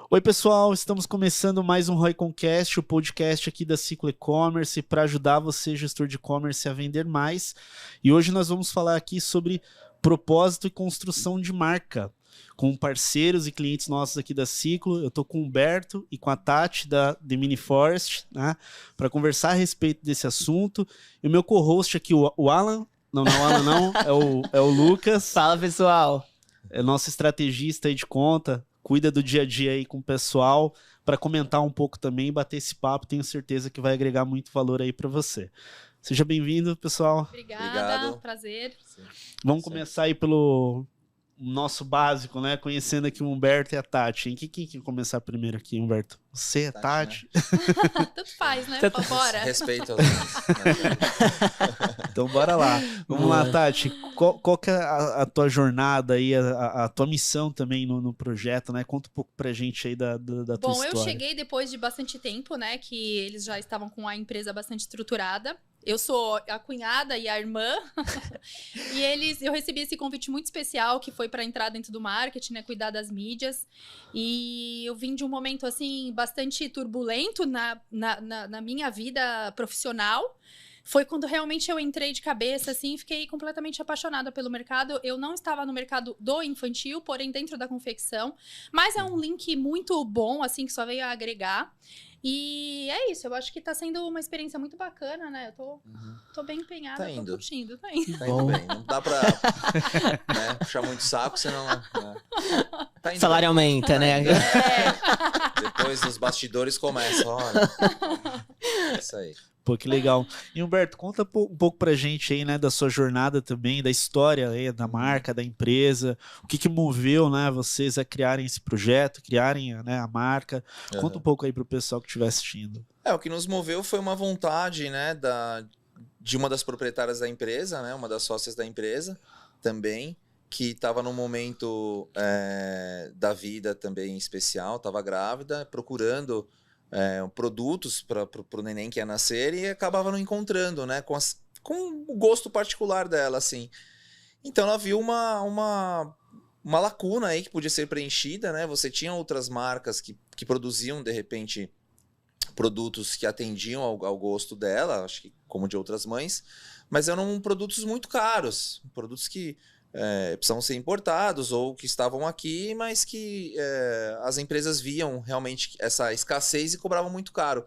Oi, pessoal, estamos começando mais um ROIConcast, o podcast aqui da Ciclo E-Commerce para ajudar você, gestor de e-commerce, a vender mais. E hoje nós vamos falar aqui sobre propósito e construção de marca, com parceiros e clientes nossos aqui da Ciclo. Eu estou com o Humberto e com a Tati da The Mini Forest, né, para conversar a respeito desse assunto. E o meu co-host aqui, o Alan, não é o Alan não, é o Lucas. Fala, pessoal. É nosso estrategista aí de conta, cuida do dia a dia aí com o pessoal, para comentar um pouco também, bater esse papo, tenho certeza que vai agregar muito valor aí para você. Seja bem-vindo, pessoal. Obrigado. Prazer. Vamos começar aí pelo nosso básico, né? Conhecendo aqui o Humberto e a Tati. Quem quer começar primeiro aqui, Humberto? Você, Tati? Né? Tanto faz, né? Bora. Respeito aos Então, bora lá. Vamos lá, Tati. Qual que é a tua jornada aí, a tua missão também no projeto, né? Conta um pouco pra gente aí da tua história. Bom, eu cheguei depois de bastante tempo, né? Que eles já estavam com a empresa bastante estruturada. Eu sou a cunhada e a irmã. E eu recebi esse convite muito especial, que foi para entrar dentro do marketing, né? Cuidar das mídias. E eu vim de um momento, assim, bastante turbulento na minha vida profissional. Foi quando realmente eu entrei de cabeça, assim, fiquei completamente apaixonada pelo mercado. Eu não estava no mercado do infantil, porém dentro da confecção. Mas é um link muito bom, assim, que só veio a agregar. E é isso, eu acho que tá sendo uma experiência muito bacana, né? Eu tô bem empenhada, tá indo. tô curtindo, tá indo. Tá indo bem, não dá pra puxar muito saco, senão... Tá indo salário bem. aumenta, né? Depois os bastidores começam, olha. É isso aí. Pô, que legal. E Humberto, conta um pouco pra gente aí, né, da sua jornada também, da história aí, da marca, da empresa, o que moveu, né, vocês a criarem esse projeto, criarem, né, a marca. Conta um pouco aí pro pessoal que estiver assistindo. O que nos moveu foi uma vontade, né, de uma das proprietárias da empresa, né, uma das sócias da empresa também, que estava num momento da vida também especial, estava grávida, procurando produtos para o neném que ia nascer e acabava não encontrando, né? Com o gosto particular dela, assim. Então ela viu uma lacuna aí que podia ser preenchida, né? Você tinha outras marcas que produziam, de repente, produtos que atendiam ao gosto dela, acho que como de outras mães, mas eram produtos muito caros, produtos que precisavam ser importados ou que estavam aqui, mas que as empresas viam realmente essa escassez e cobravam muito caro.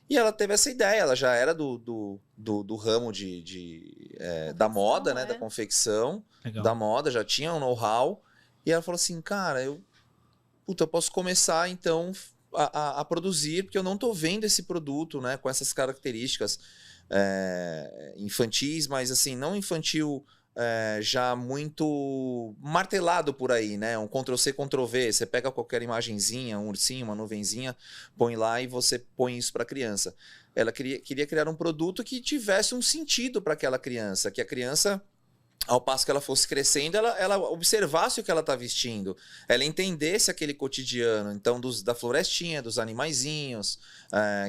E ela teve essa ideia, ela já era do ramo da moda, né, da confecção, Legal. da moda, já tinha um know-how, e ela falou assim, cara, eu posso começar então a produzir, porque eu não estou vendo esse produto, né, com essas características infantis, mas assim, não infantil já muito martelado por aí, né? Um Ctrl-C, Ctrl-V. Você pega qualquer imagenzinha, um ursinho, uma nuvenzinha, põe lá e você põe isso para a criança. Ela queria criar um produto que tivesse um sentido para aquela criança, que a criança, ao passo que ela fosse crescendo, ela observasse o que ela está vestindo, ela entendesse aquele cotidiano, então da florestinha, dos animaizinhos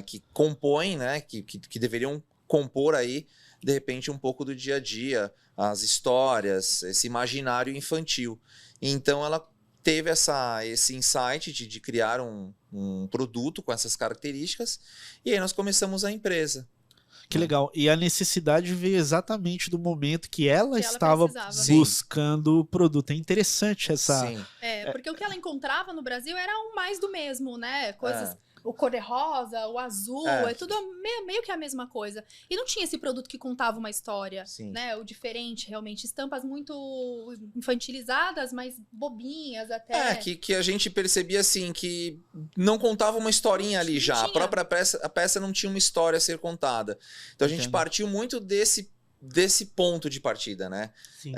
que compõem, né? Que deveriam compor aí, de repente, um pouco do dia a dia, as histórias, esse imaginário infantil. Então ela teve esse insight de criar um produto com essas características, e aí nós começamos a empresa. Que legal. E a necessidade veio exatamente do momento que ela estava buscando o produto. É interessante essa... Sim. Porque o que ela encontrava no Brasil era um mais do mesmo, né? Coisas... O cor-de-rosa, o azul, é tudo meio que a mesma coisa. E não tinha esse produto que contava uma história, né? O diferente, realmente. Estampas muito infantilizadas, mas bobinhas até. Que a gente percebia, assim, que não contava uma historinha ali já. A própria peça não tinha uma história a ser contada. Então a gente partiu muito desse ponto de partida, né? Sim.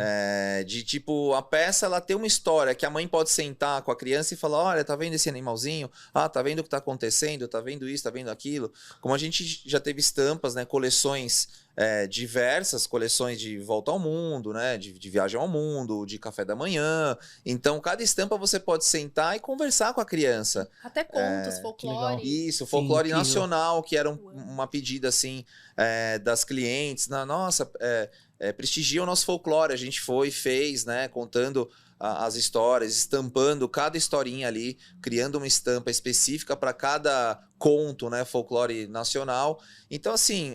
De tipo, a peça ela tem uma história que a mãe pode sentar com a criança e falar, olha, tá vendo esse animalzinho? Ah, tá vendo o que tá acontecendo? Tá vendo isso? Tá vendo aquilo? Como a gente já teve estampas, né? Coleções diversas, coleções de volta ao mundo, né? De viagem ao mundo, de café da manhã. Então, cada estampa você pode sentar e conversar com a criança. Até contos, folclore. Isso, folclore nacional, que era uma pedida, assim, das clientes. Nossa, prestigia o nosso folclore. A gente fez, né? Contando as histórias, estampando cada historinha ali, criando uma estampa específica para cada conto, né, folclore nacional. Então, assim,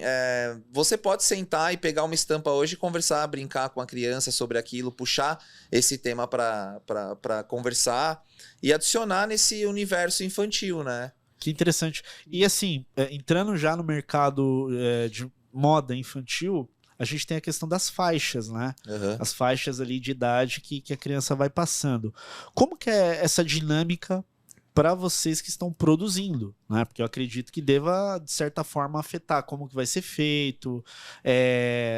você pode sentar e pegar uma estampa hoje e conversar, brincar com a criança sobre aquilo, puxar esse tema para conversar e adicionar nesse universo infantil, né? Que interessante. E assim, entrando já no mercado de moda infantil, a gente tem a questão das faixas, né? Uhum. As faixas ali de idade que a criança vai passando. Como que é essa dinâmica para vocês que estão produzindo, né? Porque eu acredito que deva, de certa forma, afetar como que vai ser feito,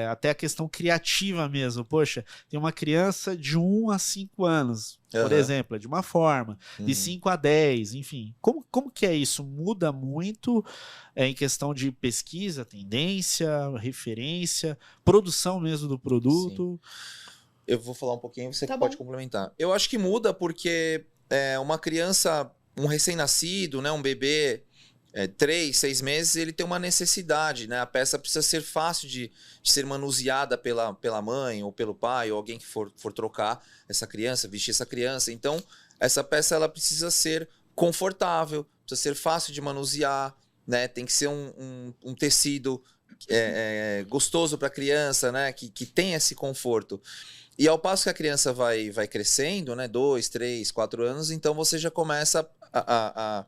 até a questão criativa mesmo. Poxa, tem uma criança de 1 a 5 anos, por exemplo, é de uma forma, de 5 a 10, enfim. Como que é isso? Muda muito em questão de pesquisa, tendência, referência, produção mesmo do produto? Sim. Eu vou falar um pouquinho, você Tá pode bom. complementar. Eu acho que muda porque uma criança, um recém-nascido, né, um bebê, 3, 6 meses, ele tem uma necessidade, né? A peça precisa ser fácil de ser manuseada pela mãe ou pelo pai ou alguém que for trocar essa criança, vestir essa criança. Então, essa peça ela precisa ser confortável, precisa ser fácil de manusear, né? Tem que ser um tecido gostoso para a criança, né? Que tem esse conforto. E ao passo que a criança vai crescendo, né, 2, 3, 4 anos, então você já começa a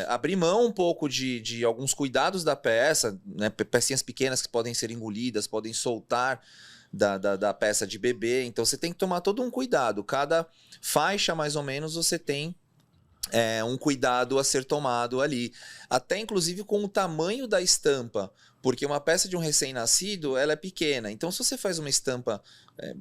abrir mão um pouco de alguns cuidados da peça, né, pecinhas pequenas que podem ser engolidas, podem soltar da peça de bebê. Então você tem que tomar todo um cuidado. Cada faixa, mais ou menos, você tem um cuidado a ser tomado ali. Até inclusive com o tamanho da estampa. Porque uma peça de um recém-nascido, ela é pequena. Então, se você faz uma estampa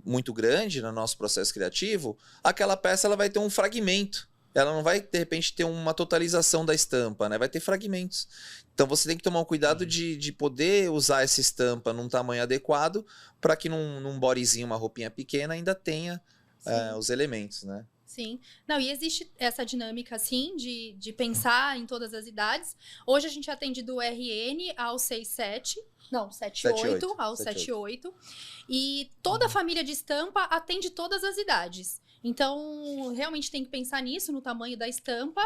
muito grande no nosso processo criativo, aquela peça ela vai ter um fragmento. Ela não vai, de repente, ter uma totalização da estampa, né? Vai ter fragmentos. Então, você tem que tomar um cuidado de poder usar essa estampa num tamanho adequado para que num bodyzinho, uma roupinha pequena, ainda tenha os elementos, né? Sim. Não, e existe essa dinâmica, assim, de pensar em todas as idades. Hoje a gente atende do RN ao 67, não, 78 ao 78. E toda a família de estampa atende todas as idades. Então, realmente tem que pensar nisso, no tamanho da estampa.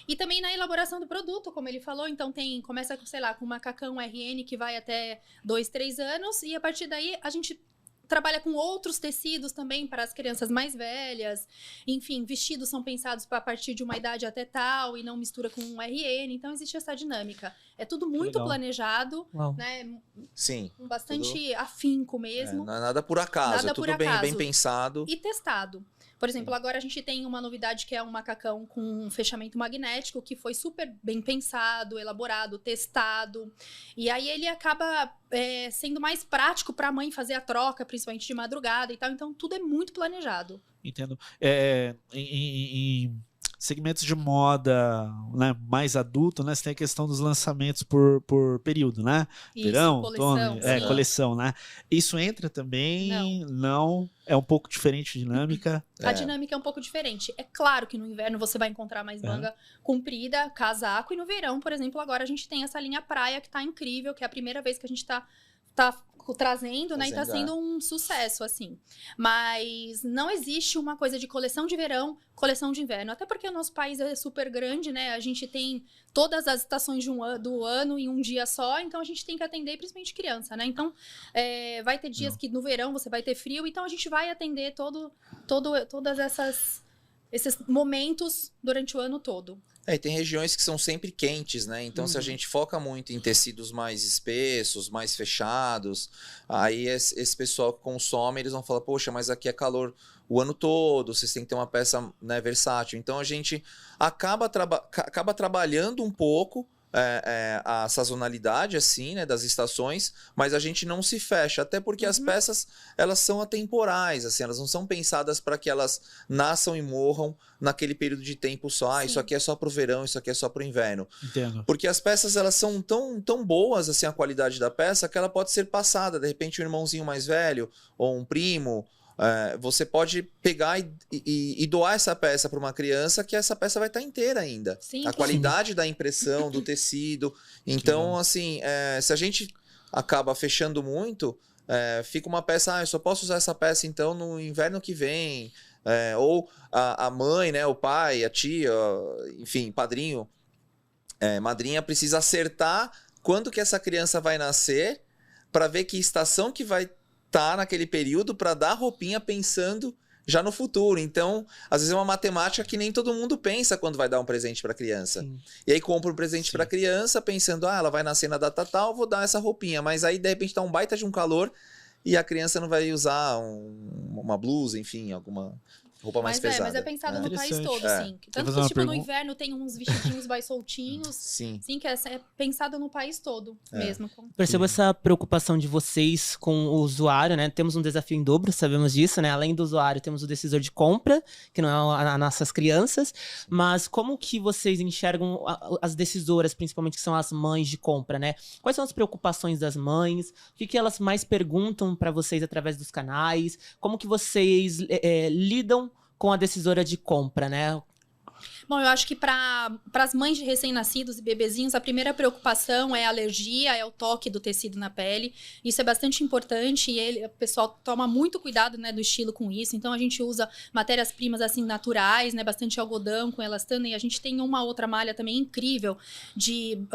E também na elaboração do produto, como ele falou. Então, começa, sei lá, com um macacão RN que vai até 2, 3 anos. E a partir daí, a gente trabalha com outros tecidos também para as crianças mais velhas. Enfim, vestidos são pensados para a partir de uma idade até tal e não mistura com um RN. Então, existe essa dinâmica. É tudo muito planejado, né? Sim. Com bastante afinco mesmo. Não é nada por acaso, Nada é tudo por acaso. bem pensado. E testado. Por exemplo, agora a gente tem uma novidade que é um macacão com um fechamento magnético, que foi super bem pensado, elaborado, testado. E aí ele acaba sendo mais prático para a mãe fazer a troca, principalmente de madrugada e tal. Então, tudo é muito planejado. Entendo. Em segmentos de moda, né, mais adulto, né, você tem a questão dos lançamentos por período, né? Isso, verão, coleção, outono, sim. coleção, né? Isso entra também? Não. É um pouco diferente a dinâmica. A dinâmica é um pouco diferente. É claro que no inverno você vai encontrar mais manga comprida, casaco, e no verão, por exemplo, agora a gente tem essa linha praia que tá incrível, que é a primeira vez que a gente tá trazendo, né? E tá sendo um sucesso, assim. Mas não existe uma coisa de coleção de verão, coleção de inverno. Até porque o nosso país é super grande, né? A gente tem todas as estações do ano em um dia só, então a gente tem que atender principalmente criança, né? Então, vai ter dias que no verão você vai ter frio, então a gente vai atender todas esses momentos durante o ano todo. E tem regiões que são sempre quentes, né? Então, se a gente foca muito em tecidos mais espessos, mais fechados, aí esse pessoal que consome, eles vão falar, poxa, mas aqui é calor o ano todo, vocês têm que ter uma peça, né, versátil. Então, a gente acaba trabalhando um pouco a sazonalidade, assim, né, das estações, mas a gente não se fecha, até porque as peças, elas são atemporais, assim, elas não são pensadas para que elas nasçam e morram naquele período de tempo só. Isso aqui é só pro verão, isso aqui é só pro inverno. Entendo. Porque as peças, elas são tão boas, assim, a qualidade da peça, que ela pode ser passada, de repente um irmãozinho mais velho, ou um primo, você pode pegar e doar essa peça para uma criança, que essa peça vai estar inteira ainda. Sim, a qualidade da impressão, do tecido. Então, assim, se a gente acaba fechando muito, fica uma peça, eu só posso usar essa peça então no inverno que vem. Ou a mãe, né, o pai, a tia, enfim, padrinho, madrinha precisa acertar quando que essa criança vai nascer para ver que estação que vai estar naquele período para dar roupinha pensando já no futuro. Então, às vezes é uma matemática que nem todo mundo pensa quando vai dar um presente para a criança. Sim. E aí compra um presente para a criança pensando, ela vai nascer na data tal, vou dar essa roupinha. Mas aí, de repente, tá um baita de um calor e a criança não vai usar uma blusa, enfim, alguma roupa mais pesada. Mas é pensado no país Interessante. todo, sim. Tanto fazer uma que, tipo, no pergunta? inverno tem uns vestidinhos mais soltinhos. Sim. Sim, que é pensado no país todo mesmo. Percebo essa preocupação de vocês com o usuário, né? Temos um desafio em dobro, sabemos disso, né? Além do usuário, temos o decisor de compra, que não é as nossas crianças. Mas como que vocês enxergam as decisoras, principalmente que são as mães de compra, né? Quais são as preocupações das mães? O que elas mais perguntam para vocês através dos canais? Como que vocês lidam com a decisora de compra, né? Bom, eu acho que para as mães de recém-nascidos e bebezinhos, a primeira preocupação é a alergia, é o toque do tecido na pele. Isso é bastante importante e o pessoal toma muito cuidado, né, do estilo com isso. Então, a gente usa matérias-primas, assim, naturais, né, bastante algodão com elastano. E a gente tem uma outra malha também incrível,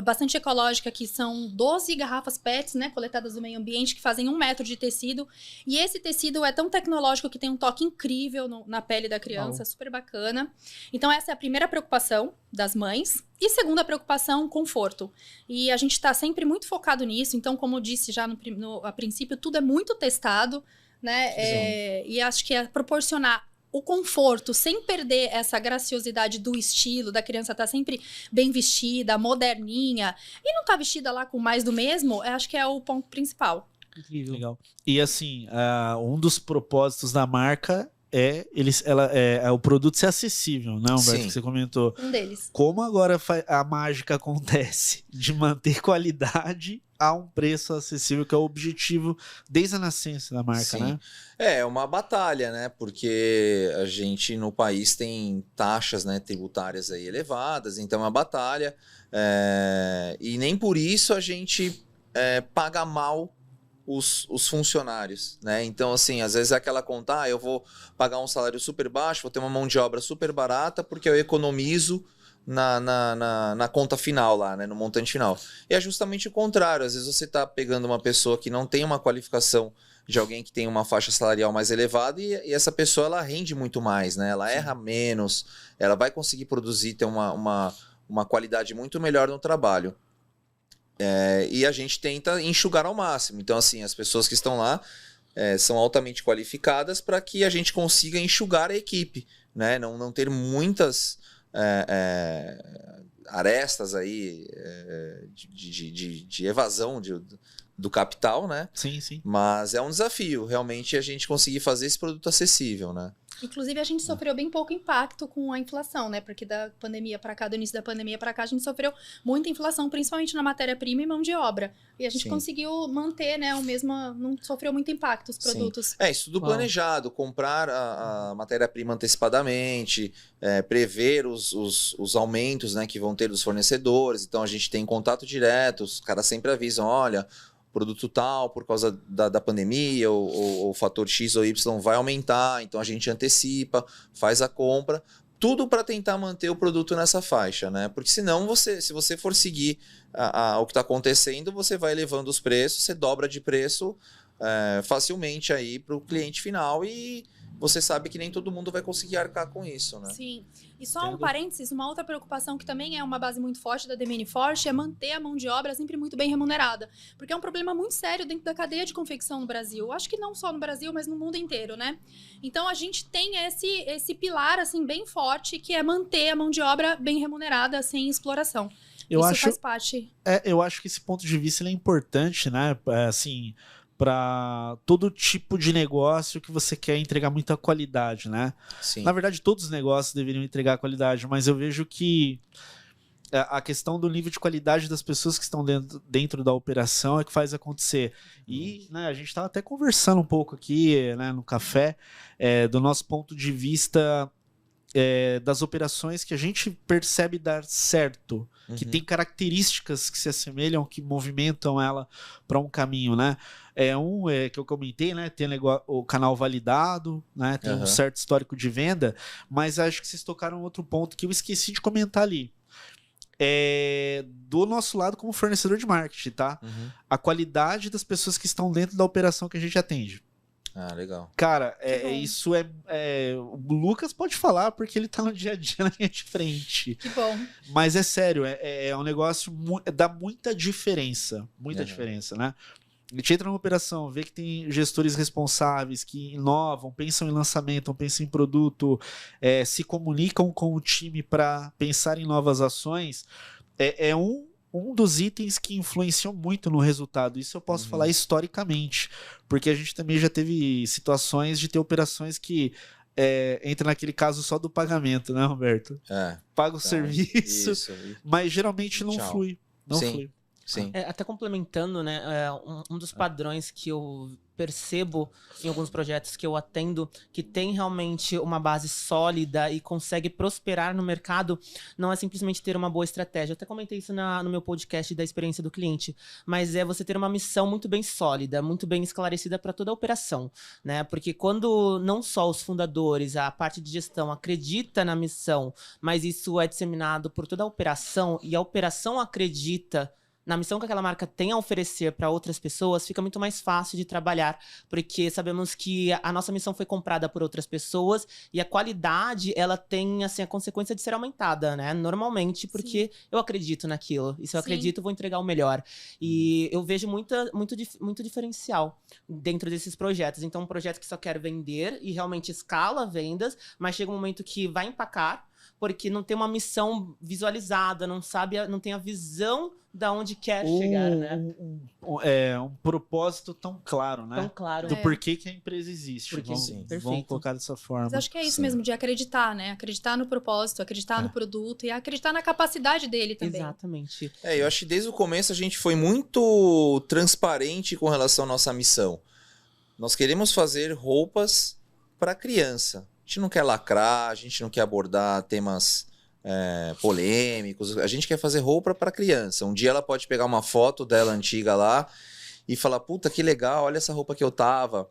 bastante ecológica, que são 12 garrafas PETs, né, coletadas do meio ambiente, que fazem 1 metro de tecido. E esse tecido é tão tecnológico que tem um toque incrível na pele da criança, super bacana. Então, essa é a primeira preocupação das mães. E segunda preocupação, conforto. E a gente está sempre muito focado nisso. Então, como eu disse já a princípio, tudo é muito testado, né? E acho que é proporcionar o conforto sem perder essa graciosidade do estilo, da criança estar sempre bem vestida, moderninha. E não estar vestida lá com mais do mesmo, acho que é o ponto principal. Incrível. Legal. E assim, um dos propósitos da marca o produto ser acessível, né, Humberto, Sim. que você comentou. Um deles. Como agora a mágica acontece de manter qualidade a um preço acessível, que é o objetivo desde a nascença da marca, Sim. né? É uma batalha, né? Porque a gente no país tem taxas, né, tributárias aí elevadas, então é uma batalha. E nem por isso a gente paga mal os funcionários, né? Então, assim, às vezes é aquela conta, eu vou pagar um salário super baixo, vou ter uma mão de obra super barata, porque eu economizo na conta final lá, né? No montante final. E é justamente o contrário. Às vezes você está pegando uma pessoa que não tem uma qualificação de alguém que tem uma faixa salarial mais elevada e essa pessoa, ela rende muito mais, né? Ela erra menos, ela vai conseguir produzir, ter uma qualidade muito melhor no trabalho. E a gente tenta enxugar ao máximo. Então, assim, as pessoas que estão lá são altamente qualificadas para que a gente consiga enxugar a equipe, né? Não ter muitas arestas aí de evasão do capital, né? Sim, sim. Mas é um desafio, realmente, a gente conseguir fazer esse produto acessível, né? Inclusive, a gente sofreu bem pouco impacto com a inflação, né? Porque da pandemia para cá, do início da pandemia para cá, a gente sofreu muita inflação, principalmente na matéria-prima e mão de obra. E a gente conseguiu manter, né, não sofreu muito impacto os produtos. Isso tudo planejado, comprar a matéria-prima antecipadamente, prever os aumentos, né, que vão ter dos fornecedores. Então, a gente tem contato direto, os caras sempre avisam, olha, produto tal, por causa da pandemia, ou o fator X ou Y vai aumentar, então a gente antecipa, faz a compra, tudo para tentar manter o produto nessa faixa, né? Porque senão, se você for seguir o que está acontecendo, você vai elevando os preços, você dobra de preço facilmente aí para o cliente final e você sabe que nem todo mundo vai conseguir arcar com isso, né? Sim. E só um parênteses, uma outra preocupação que também é uma base muito forte da DMN Forte é manter a mão de obra sempre muito bem remunerada. Porque é um problema muito sério dentro da cadeia de confecção no Brasil. Acho que não só no Brasil, mas no mundo inteiro, né? Então, a gente tem esse pilar, assim, bem forte, que é manter a mão de obra bem remunerada, sem exploração. Isso faz parte. Eu acho que esse ponto de vista ele é importante, né? Assim, para todo tipo de negócio que você quer entregar muita qualidade, né? Sim. Na verdade, todos os negócios deveriam entregar qualidade, mas eu vejo que a questão do nível de qualidade das pessoas que estão dentro da operação é que faz acontecer. E, né, a gente estava até conversando um pouco aqui, né, no café, do nosso ponto de vista das operações que a gente percebe dar certo, que Uhum. tem características que se assemelham, que movimentam ela para um caminho, né? Que eu comentei, né? Tem o canal validado, né? Tem um Aham. certo histórico de venda, mas acho que vocês tocaram outro ponto que eu esqueci de comentar ali. Do nosso lado como fornecedor de marketing, tá? Uhum. A qualidade das pessoas que estão dentro da operação que a gente atende. Ah, legal. Cara, bom. isso o Lucas pode falar porque ele tá no dia a dia na linha de frente. Que bom. Mas é sério, é um negócio, dá muita diferença. Muita Uhum. diferença, né? A gente entra numa operação, vê que tem gestores responsáveis que inovam, pensam em lançamento, pensam em produto, se comunicam com o time para pensar em novas ações. É um dos itens que influenciam muito no resultado. Isso eu posso falar historicamente, porque a gente também já teve situações de ter operações que entra naquele caso só do pagamento, né, Roberto? Paga o serviço, Isso. mas geralmente não Tchau. flui. Não Sim. flui. Sim. Até complementando, né? Um dos padrões que eu percebo em alguns projetos que eu atendo, que tem realmente uma base sólida e consegue prosperar no mercado, não é simplesmente ter uma boa estratégia. Eu até comentei isso no meu podcast da experiência do cliente, mas é você ter uma missão muito bem sólida, muito bem esclarecida para toda a operação, né? Porque quando não só os fundadores, a parte de gestão acredita na missão, mas isso é disseminado por toda a operação e a operação acredita na missão que aquela marca tem a oferecer para outras pessoas, fica muito mais fácil de trabalhar, porque sabemos que a nossa missão foi comprada por outras pessoas e a qualidade, ela tem assim a consequência de ser aumentada, né? Normalmente, porque eu acredito naquilo. E se eu Sim. acredito, eu vou entregar o melhor. E eu vejo muito diferencial dentro desses projetos. Então, um projeto que só quer vender e realmente escala vendas, mas chega um momento que vai empacar, porque não tem uma missão visualizada, não tem a visão da onde quer chegar, né? Um propósito tão claro, né? Tão claro. Do porquê que a empresa existe. Porque, Vamos, sim, vamos perfeito. colocar dessa forma. Mas acho que é isso Sim. mesmo, de acreditar, né? Acreditar no propósito, acreditar no produto e acreditar na capacidade dele também. Exatamente. Eu acho que desde o começo a gente foi muito transparente com relação à nossa missão. Nós queremos fazer roupas para criança. A gente não quer lacrar, a gente não quer abordar temas polêmicos. A gente quer fazer roupa para criança. Um dia ela pode pegar uma foto dela antiga lá e falar, puta, que legal, olha essa roupa que eu tava.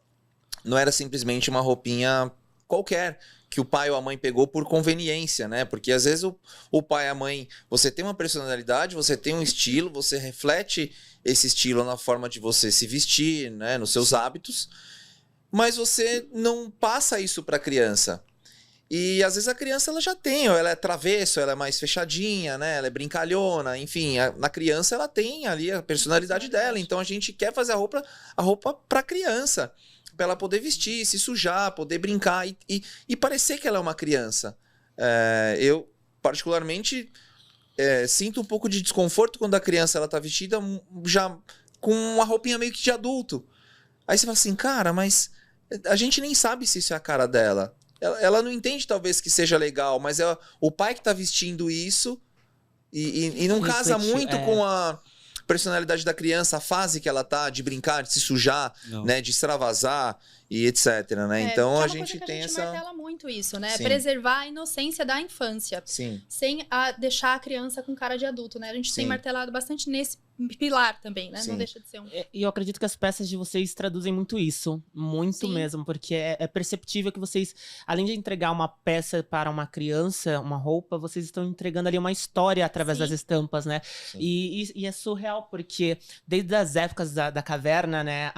Não era simplesmente uma roupinha qualquer que o pai ou a mãe pegou por conveniência, né? Porque às vezes o pai e a mãe, você tem uma personalidade, você tem um estilo, você reflete esse estilo na forma de você se vestir, né? Nos seus hábitos, mas você não passa isso para a criança. E às vezes a criança ela já tem, ou ela é travesso, ela é mais fechadinha, né? Ela é brincalhona, enfim, na criança ela tem ali a personalidade dela. Então a gente quer fazer a roupa para criança, para ela poder vestir, se sujar, poder brincar e parecer que ela é uma criança. Eu particularmente sinto um pouco de desconforto quando a criança ela tá vestida já com uma roupinha meio que de adulto. Aí você fala assim, cara, mas a gente nem sabe se isso é a cara dela. Ela não entende, talvez, que seja legal, mas é o pai que tá vestindo isso e não casa muito com a personalidade da criança, a fase que ela tá, de brincar, de se sujar, né, de extravasar e etc, né? Então a gente tem essa... martela muito isso, né? Sim. Preservar a inocência da infância. Sim. Sem deixar a criança com cara de adulto, né? A gente tem Sim. martelado bastante nesse pilar também, né? Sim. Não deixa de ser um... E eu acredito que as peças de vocês traduzem muito isso. Muito Sim. mesmo. Porque é perceptível que vocês, além de entregar uma peça para uma criança, uma roupa, vocês estão entregando ali uma história através Sim. das estampas, né? E é surreal, porque desde as épocas da caverna, né?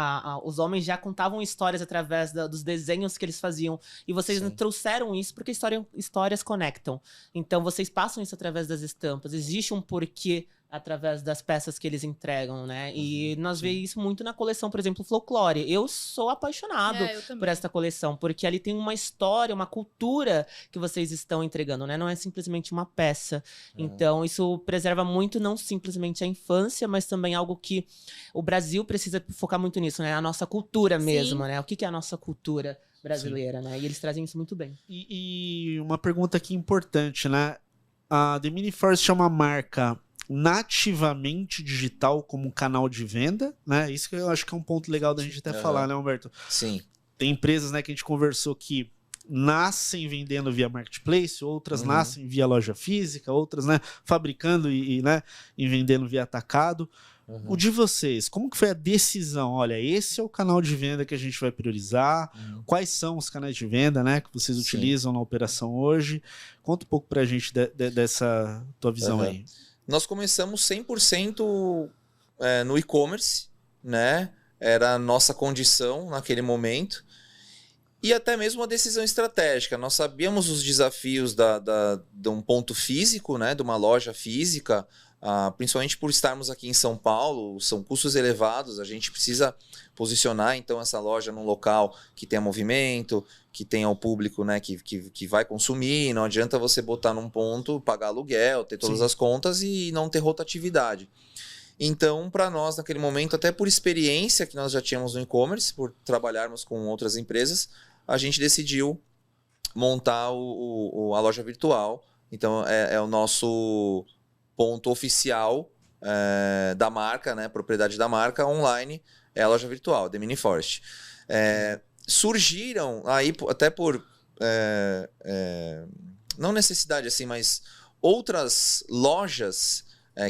Os homens já contavam histórias através dos desenhos que eles faziam. E vocês Sim. trouxeram isso porque histórias conectam. Então vocês passam isso através das estampas. Existe um porquê através das peças que eles entregam, né? E nós vemos isso muito na coleção, por exemplo, Folklore. Eu sou apaixonado eu também. por esta coleção, porque ali tem uma história, uma cultura que vocês estão entregando, né? Não é simplesmente uma peça. Então, isso preserva muito, não simplesmente a infância, mas também algo que o Brasil precisa focar muito nisso, né? A nossa cultura mesmo, né? O que é a nossa cultura brasileira, né? E eles trazem isso muito bem. E uma pergunta aqui importante, né? A The Mini Forest é uma marca nativamente digital como canal de venda, né? Isso que eu acho que é um ponto legal da gente até falar, né, Humberto? Sim. Tem empresas, né, que a gente conversou que nascem vendendo via marketplace, outras nascem via loja física, outras, né, fabricando né, e vendendo via atacado. O de vocês, como que foi a decisão? Olha, esse é o canal de venda que a gente vai priorizar. Quais são os canais de venda, né, que vocês utilizam na operação hoje? Conta um pouco pra gente dessa tua visão aí. Nós começamos 100% no e-commerce, né? Era a nossa condição naquele momento. E até mesmo uma decisão estratégica. Nós sabíamos os desafios de um ponto físico, né? De uma loja física, principalmente por estarmos aqui em São Paulo, são custos elevados, a gente precisa posicionar então essa loja num local que tenha movimento, que tenha o público, né, que vai consumir. Não adianta você botar num ponto, pagar aluguel, ter todas as contas e não ter rotatividade. Então, para nós, naquele momento, até por experiência que nós já tínhamos no e-commerce, por trabalharmos com outras empresas, a gente decidiu montar a loja virtual. Então, é o nosso ponto oficial da marca, né, propriedade da marca online, é a loja virtual, The Mini Forest. Surgiram aí, até por não necessidade assim, mas outras lojas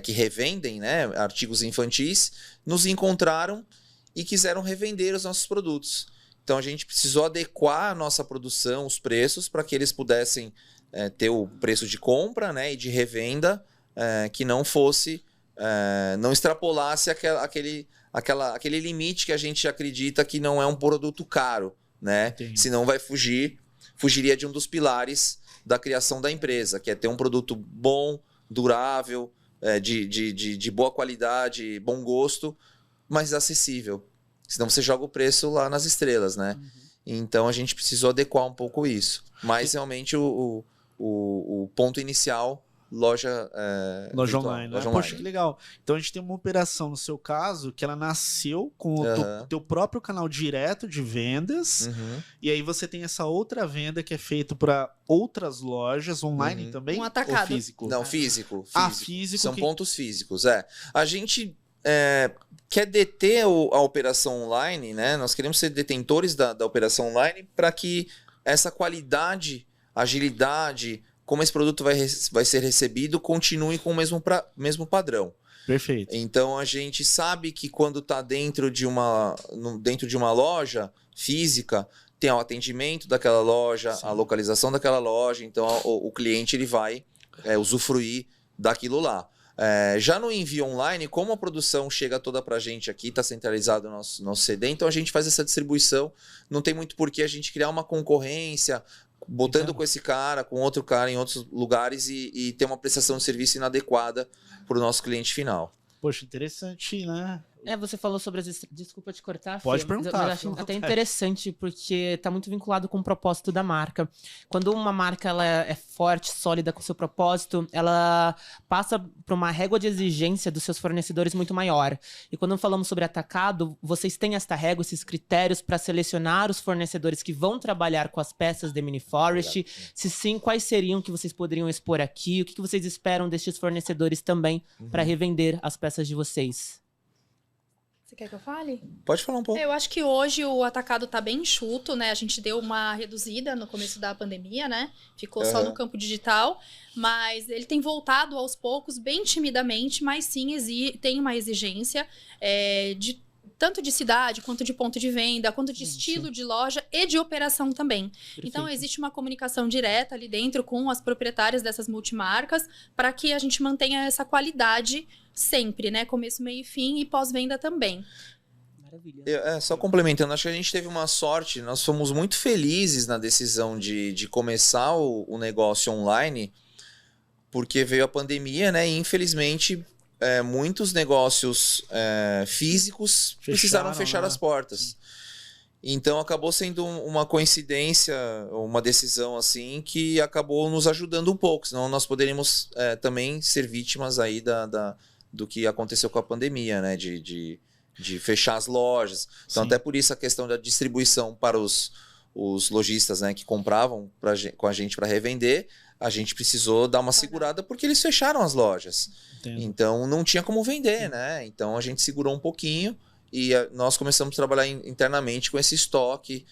que revendem, né, artigos infantis, nos encontraram e quiseram revender os nossos produtos. Então a gente precisou adequar a nossa produção, os preços, para que eles pudessem ter o preço de compra, né, e de revenda que não fosse, não extrapolasse aquele limite que a gente acredita que não é um produto caro, né? Entendi. Senão fugiria de um dos pilares da criação da empresa, que é ter um produto bom, durável, de boa qualidade, bom gosto, mas acessível. Senão você joga o preço lá nas estrelas, né? Então a gente precisou adequar um pouco isso. Mas realmente o ponto inicial, loja online, né? Poxa, que legal. Então a gente tem uma operação, no seu caso, que ela nasceu com o teu próprio canal direto de vendas, e aí você tem essa outra venda que é feita para outras lojas online também? Um atacado. Ou físico? Não, físico. Físico. São pontos físicos, A gente quer deter a operação online, né? Nós queremos ser detentores da operação online para que essa qualidade, agilidade, como esse produto vai ser recebido, continue com o mesmo padrão. Perfeito. Então a gente sabe que quando está dentro de uma loja física, tem o atendimento daquela loja, a localização daquela loja, então o cliente ele vai usufruir daquilo lá. Já no envio online, como a produção chega toda para a gente aqui, está centralizado no nosso CD, então a gente faz essa distribuição, não tem muito por que a gente criar uma concorrência, botando com esse cara, com outro cara em outros lugares e ter uma prestação de serviço inadequada para o nosso cliente final. Poxa, interessante, né? Você falou sobre desculpa te cortar, Fê, pode perguntar. mas eu acho até interessante, porque está muito vinculado com o propósito da marca. Quando uma marca ela é forte, sólida com seu propósito, ela passa por uma régua de exigência dos seus fornecedores muito maior. E quando falamos sobre atacado, vocês têm esta régua, esses critérios para selecionar os fornecedores que vão trabalhar com as peças de Mini Forest? Se sim, quais seriam que vocês poderiam expor aqui? O que vocês esperam destes fornecedores também para revender as peças de vocês? Você quer que eu fale? Pode falar um pouco. Eu acho que hoje o atacado tá bem enxuto, né? A gente deu uma reduzida no começo da pandemia, né? Ficou só no campo digital, mas ele tem voltado aos poucos, bem timidamente, mas sim tem uma exigência tanto de cidade, quanto de ponto de venda, quanto de estilo de loja e de operação também. Perfeito. Então, existe uma comunicação direta ali dentro com as proprietárias dessas multimarcas para que a gente mantenha essa qualidade sempre, né? Começo, meio e fim e pós-venda também. Maravilha. Só complementando, acho que a gente teve uma sorte, nós fomos muito felizes na decisão de começar o negócio online, porque veio a pandemia, né? E infelizmente muitos negócios físicos precisaram fechar as portas. Então acabou sendo uma coincidência, uma decisão assim que acabou nos ajudando um pouco, senão nós poderíamos também ser vítimas aí do que aconteceu com a pandemia, né? De fechar as lojas. Então até por isso a questão da distribuição para os lojistas, né, que compravam com a gente para revender, a gente precisou dar uma segurada porque eles fecharam as lojas. Entendo. Então não tinha como vender, né? Então a gente segurou um pouquinho e nós começamos a trabalhar internamente com esse estoque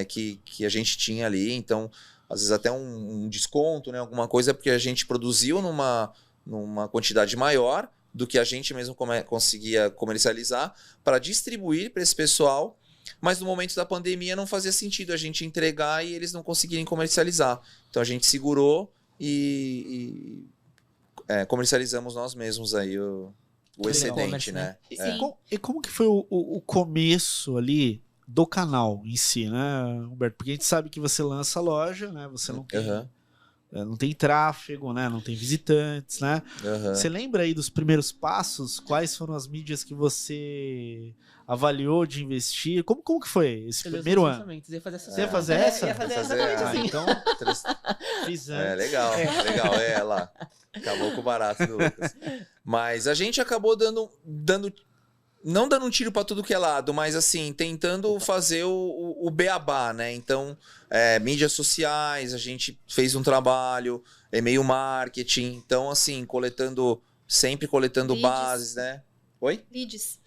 que a gente tinha ali. Então, às vezes até um desconto, né? Alguma coisa, porque a gente produziu numa quantidade maior do que a gente mesmo conseguia comercializar para distribuir para esse pessoal. Mas no momento da pandemia não fazia sentido a gente entregar e eles não conseguirem comercializar. Então a gente segurou e comercializamos nós mesmos aí o excedente, né? E como que foi o começo ali do canal em si, né, Humberto? Porque a gente sabe que você lança a loja, né? Você não tem, não tem tráfego, né? Não tem visitantes, né? Você lembra aí dos primeiros passos? Quais foram as mídias que você avaliou de investir? Como que foi esse primeiro ano? Você ia fazer essa? Ia fazer exatamente assim. Então, fiz antes. Legal. Lá. Acabou com o barato do Lucas. Mas a gente acabou não dando um tiro para tudo que é lado, mas assim, tentando fazer o beabá, né? Então, mídias sociais, a gente fez um trabalho, e-mail marketing, então assim, sempre coletando leads. Bases, né? Oi? Leads.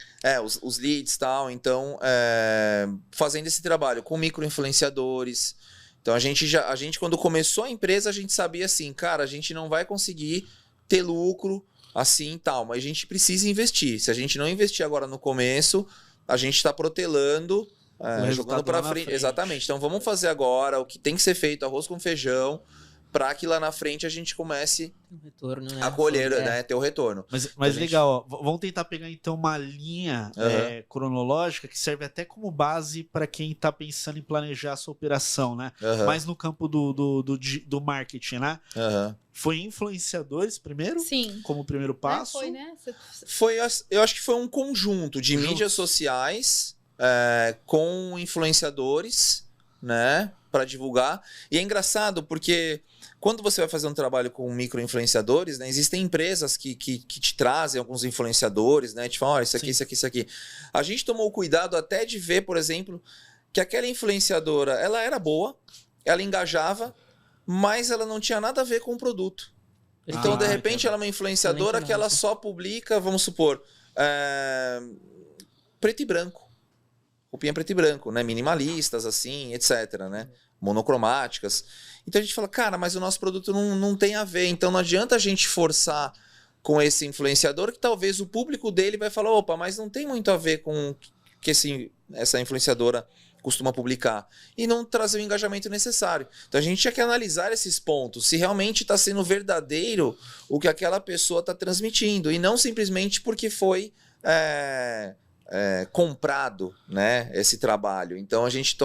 Os leads e tal, então, fazendo esse trabalho com micro-influenciadores. Então, a gente quando começou a empresa, a gente sabia assim, cara, a gente não vai conseguir ter lucro assim e tal, mas a gente precisa investir. Se a gente não investir agora no começo, a gente está protelando, jogando para frente. Exatamente. Então vamos fazer agora o que tem que ser feito, arroz com feijão, para que lá na frente a gente comece a colher, né? Ter o retorno. Mas legal, ó, vamos tentar pegar então uma linha cronológica que serve até como base para quem está pensando em planejar a sua operação, né? Mais no campo do marketing, né? Foi influenciadores primeiro? Sim. Como primeiro passo? Foi, né? Eu acho que foi um conjunto de mídias sociais com influenciadores, né? Para divulgar. E é engraçado porque quando você vai fazer um trabalho com micro-influenciadores, né, existem empresas que te trazem alguns influenciadores, né? Te falam, olha, isso aqui, isso aqui, isso aqui. A gente tomou o cuidado até de ver, por exemplo, que aquela influenciadora, ela era boa, ela engajava, mas ela não tinha nada a ver com o produto. Então, de repente, ela é uma influenciadora que ela só publica, vamos supor, preto e branco. Roupinha preto e branco, né? Minimalistas, assim, etc, né? Monocromáticas. Então a gente fala, cara, mas o nosso produto não tem a ver. Então não adianta a gente forçar com esse influenciador que talvez o público dele vai falar, opa, mas não tem muito a ver com o que essa influenciadora costuma publicar. E não trazer o engajamento necessário. Então a gente tinha que analisar esses pontos. Se realmente está sendo verdadeiro o que aquela pessoa está transmitindo. E não simplesmente porque foi... comprado, né, esse trabalho. Então a gente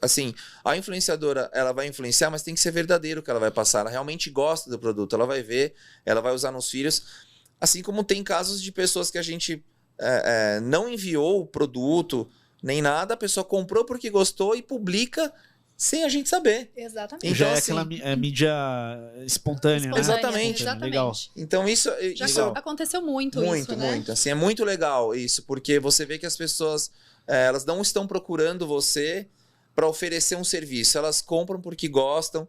assim, a influenciadora, ela vai influenciar, mas tem que ser verdadeiro o que ela vai passar. Ela realmente gosta do produto, ela vai ver, ela vai usar nos filhos. Assim como tem casos de pessoas que a gente não enviou o produto nem nada, a pessoa comprou porque gostou e publica sem a gente saber. Exatamente. Então, já é assim, aquela mídia espontânea, né? Exatamente. Legal. Então isso aconteceu muito, isso, né? Muito. Assim, é muito legal isso, porque você vê que as pessoas elas não estão procurando você para oferecer um serviço, elas compram porque gostam.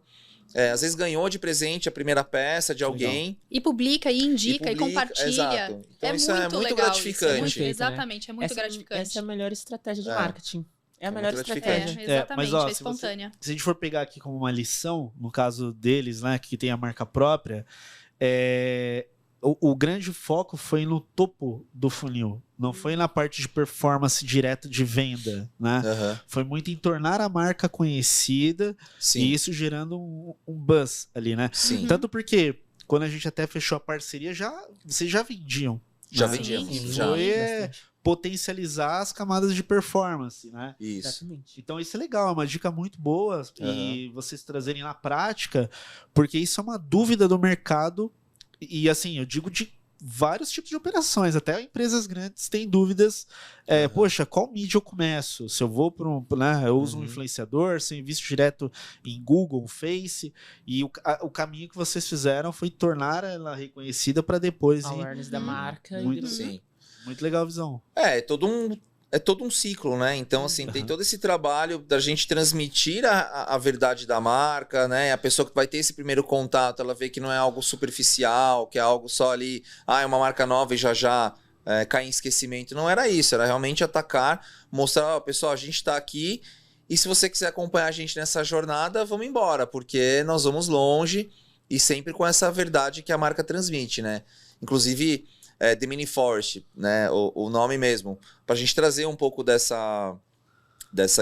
Às vezes ganhou de presente a primeira peça de alguém. Legal. E publica, e indica, e compartilha. Exato. Então isso é muito gratificante. Exatamente, é muito gratificante. Essa é a melhor estratégia de marketing. É a melhor estratégia. Exatamente, mas, ó, espontânea. Se a gente for pegar aqui como uma lição, no caso deles, né, que tem a marca própria, o grande foco foi no topo do funil. Não foi na parte de performance direta de venda, né? Foi muito em tornar a marca conhecida. Sim. E isso gerando um buzz ali, né? Sim. Tanto porque quando a gente até fechou a parceria, vocês já vendiam. Já né? vendiam. Foi potencializar as camadas de performance, né? Isso. Exatamente. Então isso é legal, é uma dica muito boa e vocês trazerem na prática, porque isso é uma dúvida do mercado e assim, eu digo de vários tipos de operações, até empresas grandes têm dúvidas, poxa, qual mídia eu começo? Se eu vou para eu uso um influenciador, se eu invisto direto em Google, Face, e o caminho que vocês fizeram foi tornar ela reconhecida para depois... Awareness da marca. Sim. Muito legal a visão. É todo um ciclo, né? Então, assim, tem todo esse trabalho da gente transmitir a verdade da marca, né? A pessoa que vai ter esse primeiro contato, ela vê que não é algo superficial, que é algo só ali, é uma marca nova e já cai em esquecimento. Não era isso, era realmente atacar, mostrar, pessoal, a gente tá aqui E se você quiser acompanhar a gente nessa jornada, vamos embora, porque nós vamos longe e sempre com essa verdade que a marca transmite, né? Inclusive, The Mini Forest, né? O nome mesmo, para a gente trazer um pouco dessa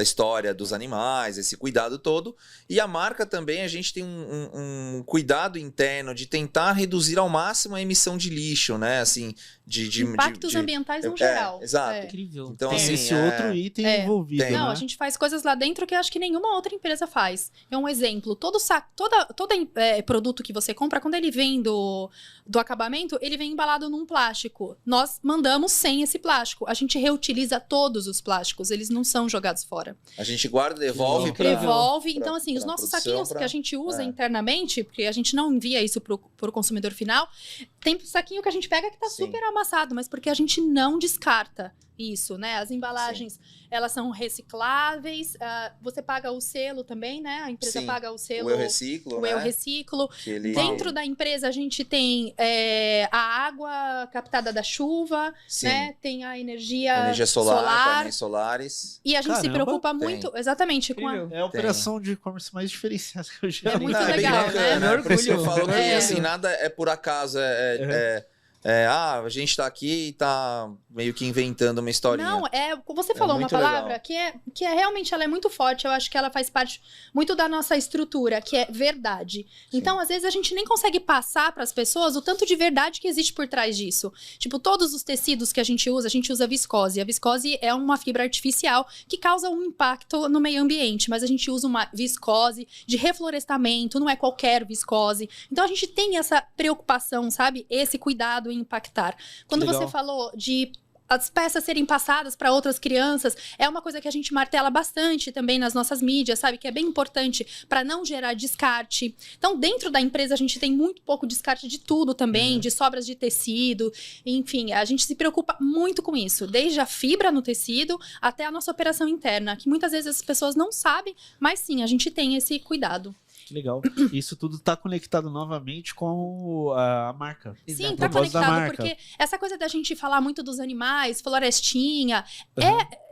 história dos animais, esse cuidado todo. E a marca também, a gente tem um cuidado interno de tentar reduzir ao máximo a emissão de lixo, né? Assim, impactos ambientais no geral. Exato. Incrível. Então, Tem assim, esse outro item envolvido, tem. Não, né? a gente faz coisas lá dentro que eu acho que nenhuma outra empresa faz. É um exemplo. Todo produto que você compra, quando ele vem do acabamento, ele vem embalado num plástico. Nós mandamos sem esse plástico. A gente reutiliza todos os plásticos. Eles não são jogados fora. A gente guarda, devolve para... Devolve. Então, assim, os pra nossos produção, saquinhos que a gente usa é. internamente, porque a gente não envia isso pro consumidor final, tem saquinho que a gente pega que tá Sim. super amassado, mas porque a gente não descarta isso, né? As embalagens, elas são recicláveis, você paga o selo também, né? A empresa Sim. paga o selo. O Eu Reciclo, O Eu né? Reciclo. Que ele... Dentro da empresa a gente tem a água captada da chuva, Sim. né? Tem a energia solar, painéis solares. E a gente se Caramba, preocupa muito, exatamente, com a... Incrível. É a operação de e-commerce mais diferenciada que eu já É vi. muito Não, é bem legal, bacana, né? Por isso que eu Orgulho, falo que orgulho. assim, nada é por acaso. A gente tá aqui e tá meio que inventando uma historinha. Não, você falou uma muito palavra legal. que é realmente, ela é muito forte, eu acho que ela faz parte muito da nossa estrutura, que é verdade. Então, às vezes, a gente nem consegue passar para as pessoas o tanto de verdade que existe por trás disso. Tipo, todos os tecidos que a gente usa viscose. A viscose é uma fibra artificial que causa um impacto no meio ambiente, mas a gente usa uma viscose de reflorestamento, não é qualquer viscose. Então, a gente tem essa preocupação, sabe? Esse cuidado em impactar. Quando Legal. você falou de as peças serem passadas para outras crianças, é uma coisa que a gente martela bastante também nas nossas mídias, sabe? Que é bem importante para não gerar descarte. Então, dentro da empresa, a gente tem muito pouco descarte de tudo também, de sobras de tecido, enfim, a gente se preocupa muito com isso, desde a fibra no tecido até a nossa operação interna, que muitas vezes as pessoas não sabem, mas sim, a gente tem esse cuidado. Que legal. Isso tudo tá conectado novamente com a marca. Sim, O tá propósito da conectado, marca. porque essa coisa da gente falar muito dos animais, florestinha,